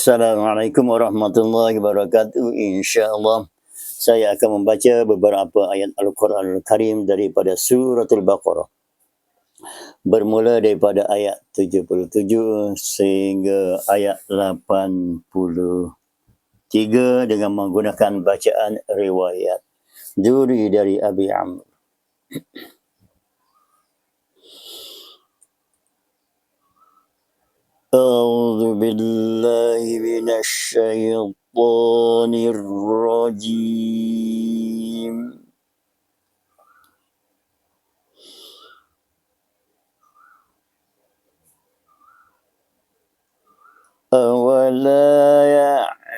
Assalamualaikum warahmatullahi wabarakatuh. InsyaAllah saya akan membaca beberapa ayat Al-Quranul Karim daripada Suratul Baqarah. Bermula daripada ayat 77 sehingga ayat 83 dengan menggunakan bacaan riwayat Duri dari Abi Amr. أعوذ بالله من الشيطان الرجيم أولا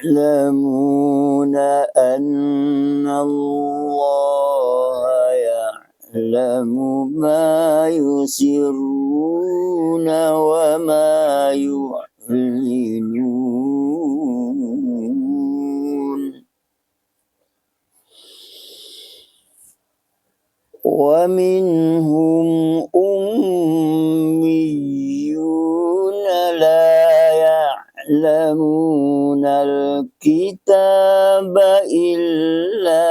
يعلمون أن الله يعلم ما يسرون وما يعلنون ومنهم أميون لا يعلمون الكتاب إلا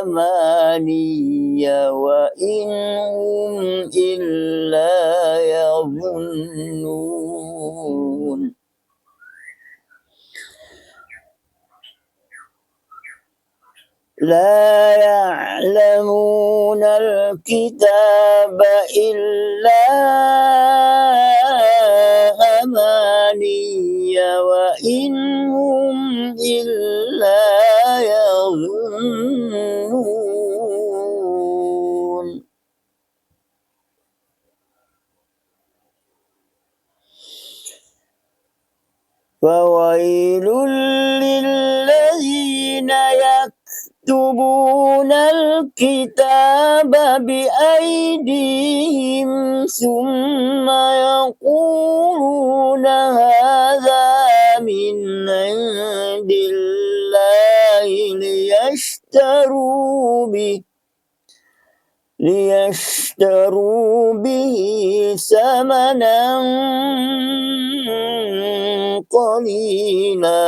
أماني وإن هم إلا يظنون لا يعلمون الكتاب إلا أماني وإن هم إلا يظنون فويل للذين يكتبون الكتاب بأيديهم ثم يقولون هذا من عند الله ليشتروا به ثمنا قليلا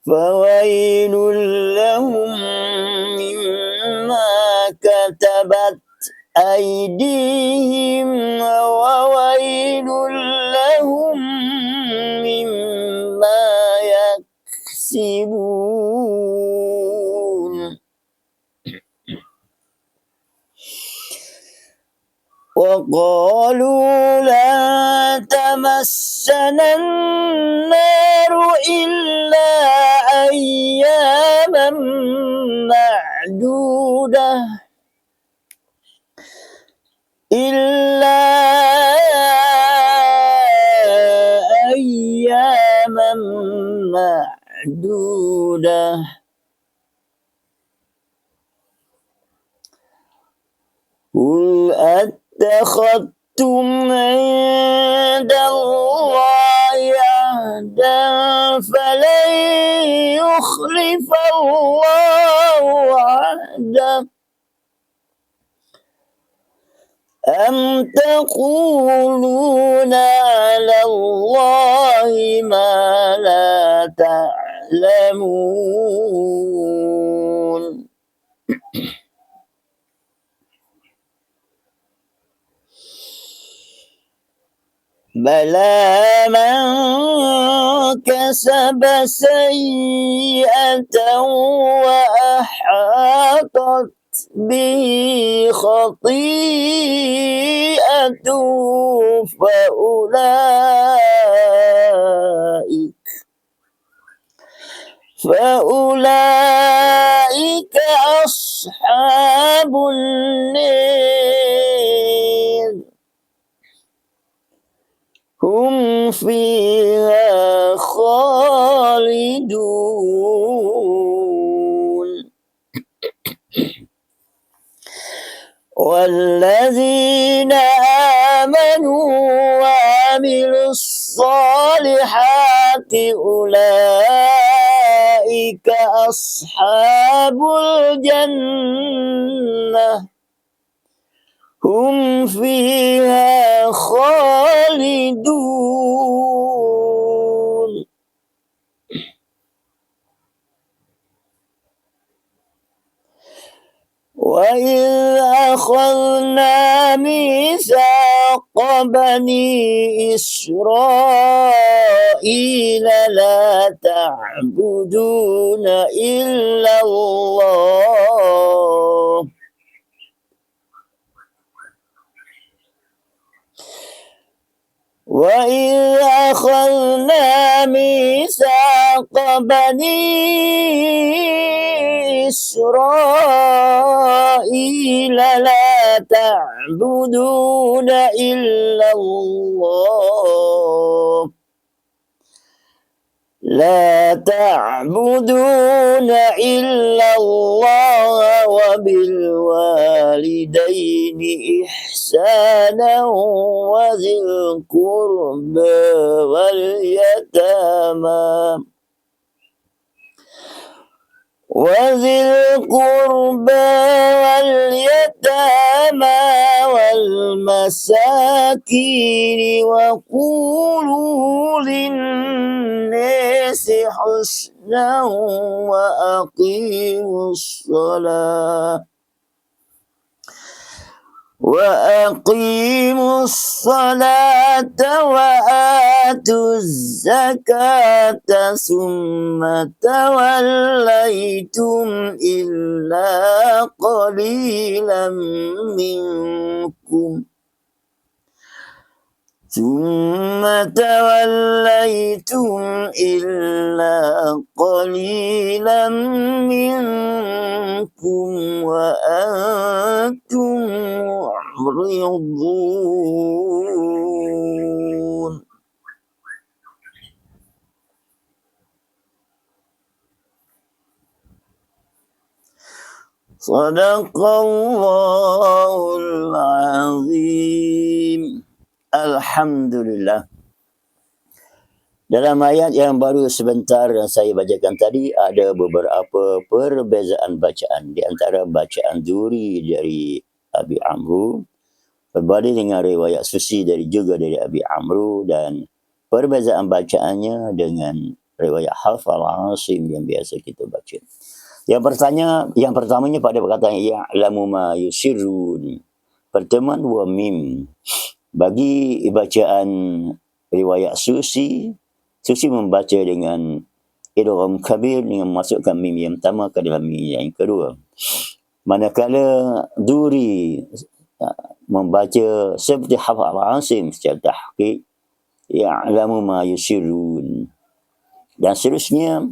فويل لهم مما كتبت أيديهم وويل لهم مما يكسبون وقالوا لا تمسنا النار إلا أياما معدودة قل أتخذتم عند الله عهدا فلن يخلف الله عهده أم تقولون على الله ما لا تعلمون بلى من كسب سيئة وأحاطت به خطيئته فأولئك أصحاب النار هم فيها خالدون والذين آمنوا وعملوا الصالحات أولئك أصحاب الجنة hum fiha khalidun. وَإِذْ أَخَذْنَا مِيثَاقَ بَنِي إِسْرَائِيلَ لَا تَعْبُدُونَ إِلَّا اللَّهَ وَإِذْ أَخَذْنَا مِيثَاقَ بَنِي إِسْرَائِيلَ لَا تَعْبُدُونَ إِلَّا اللَّهَ لا تعبدون إلا الله وبالوالدين إحسانا وذي القربى واليتامى والمساكين وقولوا للناس حسنا وأقيموا الصلاة وآتوا الزكاة ثم توليتم إلا قليلا منكم وأنتم معرضون. صدق الله العظيم. Alhamdulillah. Dalam ayat yang baru sebentar yang saya bacakan tadi, ada beberapa perbezaan bacaan. Di antara bacaan Duri dari Abi Amru, berbanding dengan riwayat Susi juga dari Abi Amru, dan perbezaan bacaannya dengan riwayat Hafal Asim yang biasa kita baca. Yang pertamanya pada perkataan ya'lamu ma yusirrun. Pertemuan dua mim. Bagi bacaan riwayat Susi membaca dengan idgham kabir dengan memasukkan mim yang pertama ke dalam mim yang kedua. Manakala Duri membaca seperti Hafal Asim secara tahqiq, ya'lamu ma yusirrun. Dan seterusnya,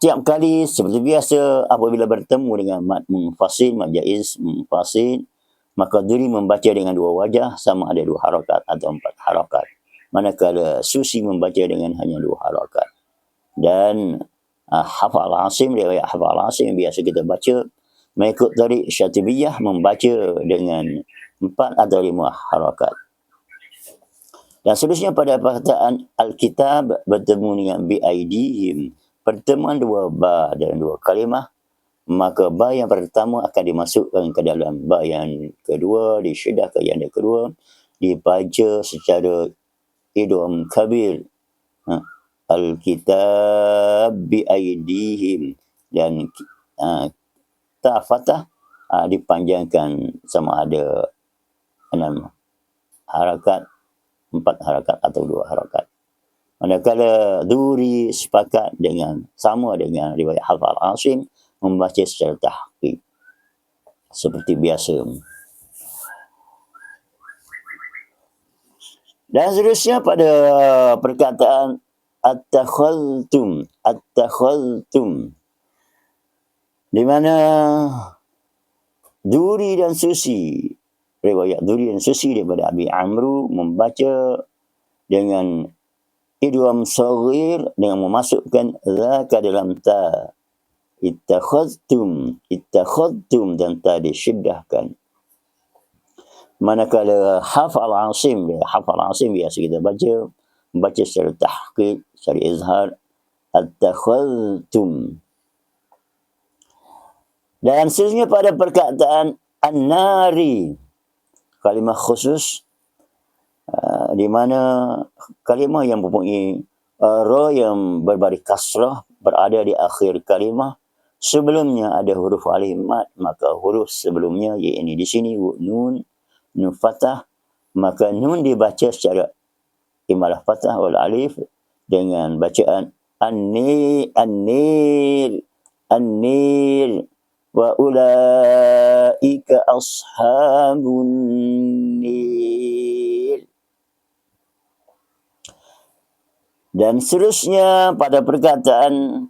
tiap kali seperti biasa apabila bertemu dengan mad munfasil, mad jaiz munfasil, maka Duri membaca dengan dua wajah, sama ada 2 harakat atau 4 harakat. Manakala Susi membaca dengan hanya 2 harakat. Dan Hafal Asim, riwayat Hafal Asim yang biasa kita baca, mengikut tarik Syatibiyah membaca dengan 4 atau 5 harakat. Dan seterusnya pada perkataan Alkitab bertemu dengan bi'aidihim, pertemuan 2 ba dan 2 kalimah, maka ba yang pertama akan dimasukkan ke dalam ba yang kedua, disyeddah ke yang kedua, dibaca secara idgham kabir, Alkitab bi'aidihim, dan ta fathah dipanjangkan sama ada 6 harakat, 4 harakat atau 2 harakat. Manakala Duri sepakat sama dengan riwayat Hafal Asim, membaca secara tahqiq seperti biasa. Dan seterusnya pada perkataan at-takhaltum, di mana Duri dan Susi, riwayat Duri dan Susi daripada Abi Amru membaca dengan idgham saghir dengan memasukkan za ke dalam ta. Ittakhadtum dan ta disyiddahkan. Manakala Hafal Asim biasa kita membaca secara tahqiq, secara izhar, at-takhadtum. Dan seterusnya pada perkataan an-nari, kalimah khusus di mana kalimah yang mempunyai ra yang berbaris kasrah berada di akhir kalimah. Sebelumnya ada huruf alif mat, maka huruf sebelumnya, iaitu di sini nun, nun fathah, maka nun dibaca secara imalah fathah wal alif dengan bacaan an-nir, an-nir, an-nir, wa ulaika ashabun nir. Dan seterusnya pada perkataan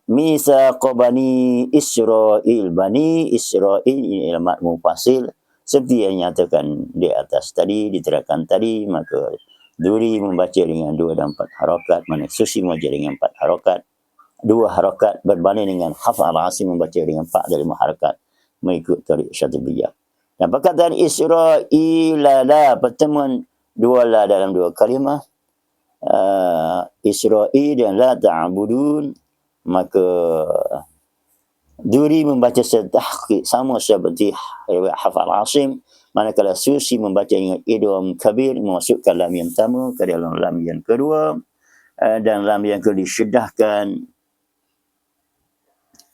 misaq bani Israel. Bani Israel ini adalah mufasil seperti yang nyatakan di atas tadi, diterangkan tadi, maka duri membaca dengan 2 dan 4 harakat, mana susi membaca dengan 4 harakat, 2 harakat berbanding dengan Hafs al-Asim membaca dengan 4 dan 5 harakat mengikut tarik Syatibiyah. Dan perkataan Isra'ila, pertemuan 2 la dalam 2 kalimah, Isra'i dan la ta'budun, maka duri membaca setahqiq sama seperti riwayat Hafs al-Asim, manakala susi membaca dengan idgham kabir, memasukkan lam yang pertama ke dalam lam yang kedua, dan lam yang kedua disyeddahkan,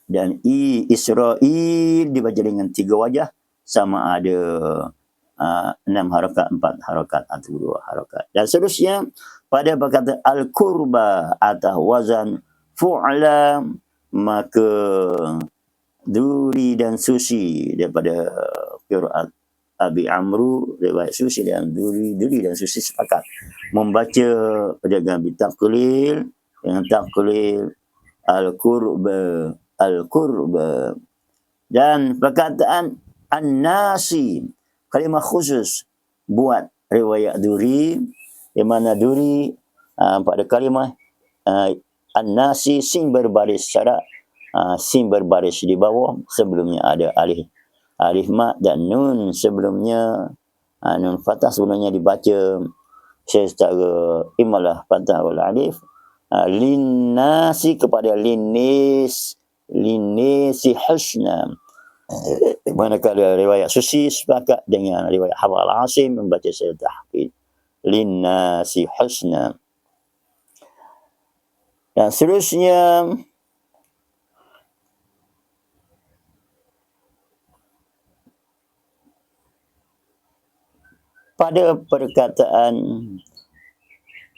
dan Isra'il dibaca dengan 3 wajah, sama ada 6 harakat, 4 harakat atau 2 harakat. Dan seterusnya pada perkataan al-kurba atas wazan fu'la, maka duri dan susi daripada qiraat Abi Amru, riwayat susi dan duri dan susi sepakat membaca dengan bitaqlil, dengan taqlil al-kurba, al-kurba. Dan perkataan an-nasi, kalimah khusus buat riwayat duri, di mana duri pada kalimah an-nasi sin berbaris syarat, sin berbaris di bawah, sebelumnya ada alif mat dan nun sebelumnya, nun fathah sebelumnya dibaca secara imalah fathah wal alif, linnasi kepada linnis husna. Manakala riwayat susi sepakat dengan riwayat Hafs al-Asim membaca secara tahqiq linnasi husna. Dan seterusnya pada perkataan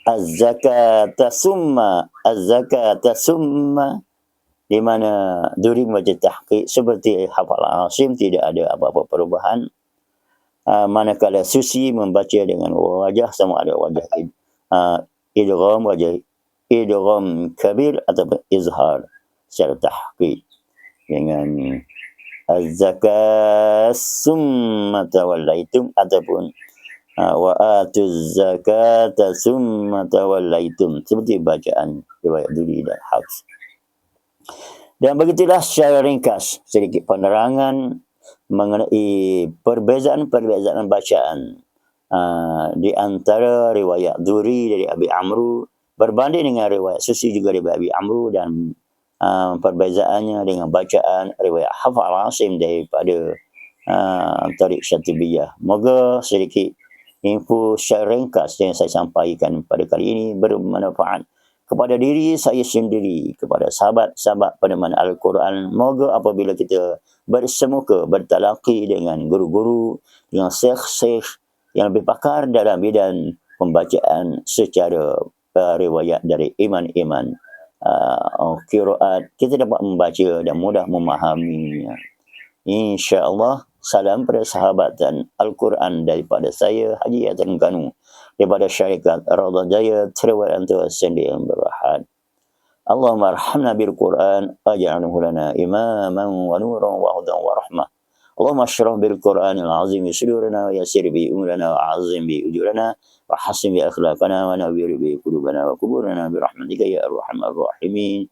az-zakata summa, di mana duri membaca tahqiq seperti Hafs al-Asim, tidak ada apa-apa perubahan. Manakala susi membaca dengan wajah, sama ada wajah idgham, wajah idgham kabir atau izhar secara tahqiq dengan az-zakat summa tawallaitum ataupun wa atuz zakata summa tawallaitum, seperti bacaan riwayat duri dan Hafs. Dan begitulah secara ringkas sedikit penerangan mengenai perbezaan bacaan di antara riwayat duri dari Abi Amru berbanding dengan riwayat susi juga dari Abi Amru, dan perbezaannya dengan bacaan riwayat Hafs al-Asim daripada tarik Syatibiyah. Moga sedikit info secara ringkas yang saya sampaikan pada kali ini bermanfaat kepada diri saya sendiri, kepada sahabat-sahabat peneman Al-Quran. Moga apabila kita bersemuka, bertalaqi dengan guru-guru, dengan syekh-syekh yang lebih pakar dalam bidang pembacaan secara riwayat dari iman-iman qiraat, kita dapat membaca dan mudah memahaminya. InsyaAllah. Salam pada sahabat dan Al-Quran daripada saya, Haji Yatin Kanu, daripada syarikat Raudhah Jaya, Terwal Antua Sendi yang Berahad. Allahumma arhamna bil Quran, aj'alhu lana imaman wa nuran wa hudan wa rahmah. Allahumma ashrah bil Quranil azim sudurana wa yassir bi umrana wa azim bi ujurana wa hasin bi akhlaqana wa nawwir bi qulubana wa kuburana bi rahmatika ya arhamar rahimin.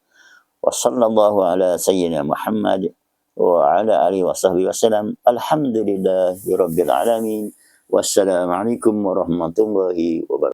Wa sallallahu ala sayyidina Muhammad wa ala alihi wa sahbihi wasallam. Alhamdulillahi rabbil alamin. Wassalamualaikum warahmatullahi wabarakatuh.